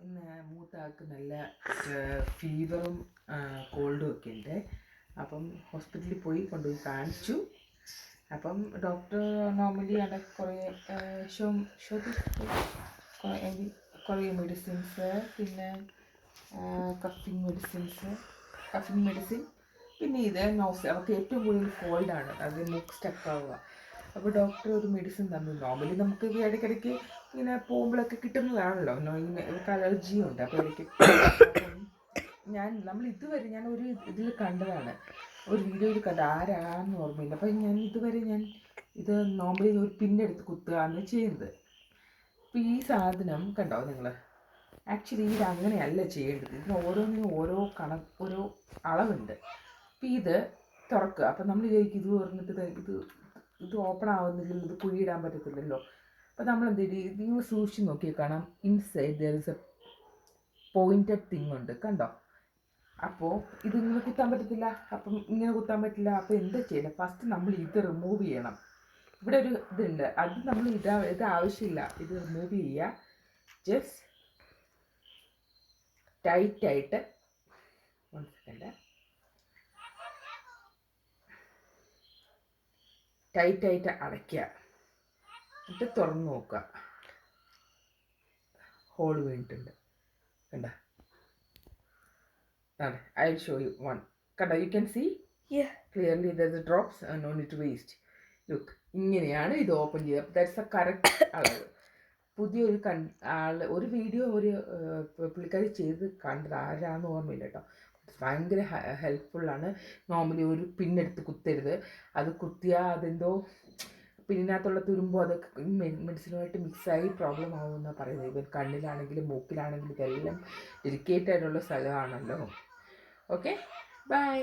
ഇന്ന് മൂത്ത ആൾക്ക് നല്ല ഫീവറും കോൾഡും ഒക്കെ ഉണ്ട്. അപ്പം ഹോസ്പിറ്റലിൽ പോയി കൊണ്ടുപോയി കാണിച്ചു. അപ്പം ഡോക്ടർ നോർമലി അവിടെ കുറേ മെഡിസിൻസ്, പിന്നെ കഫിങ് മെഡിസിൻ, പിന്നെ ഇത് അവർക്ക് ഏറ്റവും കൂടുതൽ കോൾഡാണ്, അത് മൂക്ക് സ്റ്റക്കാവുക. അപ്പോൾ ഡോക്ടർ ഒരു മെഡിസിൻ തന്നു. നോർമലി നമുക്ക് ഇടയ്ക്കിടയ്ക്ക് ഇങ്ങനെ പോകുമ്പോഴൊക്കെ കിട്ടുന്നതാണല്ലോ, ഇവർക്ക് അലർജിയും ഉണ്ട്. അപ്പോൾ ഇടയ്ക്ക് ഞാൻ ഒരു ഇതിൽ കണ്ടതാണ്, ഒരു വീഡിയോയിൽ കണ്ട, ആരാന്ന് ഓർമ്മയില്ല. അപ്പം ഞാൻ ഇത് നോർമലി ഒരു പിന്നെടുത്ത് കുത്തുകയാണ് ചെയ്യുന്നത്. അപ്പോൾ ഈ സാധനം കണ്ടോ നിങ്ങൾ, ആക്ച്വലി ഇത് അങ്ങനെയല്ല ചെയ്യേണ്ടത്. ഇതിന് ഓരോന്നിനും ഓരോ അളവുണ്ട്. അപ്പോൾ ഇത് തുറക്കുക. അപ്പം നമ്മൾ വിചാരിക്കും ഇത് തുറന്നിട്ട് ഇത് ഓപ്പൺ ആവുന്നില്ലല്ലോ, ഇത് കുഴിയിടാൻ പറ്റത്തില്ലല്ലോ. അപ്പോൾ നമ്മൾ എന്ത് ചെയ്യും, നിങ്ങൾ സൂക്ഷിച്ച് നോക്കിയാൽ കാണാം, inside there is A pointed thing ഉണ്ട്, കണ്ടോ. അപ്പോൾ ഇത് ഇങ്ങനെ കുത്താൻ പറ്റത്തില്ല. അപ്പം ഇങ്ങനെ കുത്താൻ പറ്റില്ല. അപ്പോൾ എന്താ ചെയ്യണം, ഫസ്റ്റ് നമ്മൾ ഇത് റിമൂവ് ചെയ്യണം. ഇവിടെ ഒരു ഇതുണ്ട്, അത് നമ്മൾ ഇത് ആവശ്യമില്ല, ഇത് റിമൂവ് ചെയ്യുക. ജസ്റ്റ് ടൈറ്റായിട്ട് 1 സെക്കൻഡ്, ടൈറ്റായിട്ട് അടയ്ക്കുക. എന്നിട്ട് തുറന്ന് നോക്കുക, ഹോൾ വീണിട്ടുണ്ട്, കണ്ട. I will show you one. കണ്ട, you can see clearly there is drops, no need to waste. Look, ഇങ്ങനെയാണ് ഇത് ഓപ്പൺ ചെയ്യുക. ദാറ്റ്സ് എ കറക്റ്റ് അളവ്. പുതിയൊരു ഒരു വീഡിയോ പുള്ളിക്കാരി ചെയ്ത് കണ്ടത്, ആരാന്ന് ഓർമ്മയില്ല കേട്ടോ. ഭയങ്കര ഹെൽപ്ഫുള്ളാണ്. നോർമലി ഒരു പിന്നെടുത്ത് കുത്തരുത്, അത് കുത്തിയാൽ അതെന്തോ പിന്നിനകത്തുള്ള തുരുമ്പോ അതൊക്കെ മെഡിസിനുമായിട്ട് മിക്സായി പ്രോബ്ലം ആവുമെന്നാണ് പറയുന്നത്. ഇവൻ കണ്ണിലാണെങ്കിലും മൂക്കിലാണെങ്കിലും ഇതെല്ലാം ഡെലിക്കേറ്റ് ആയിട്ടുള്ള സ്ഥലമാണല്ലോ. Okay, by.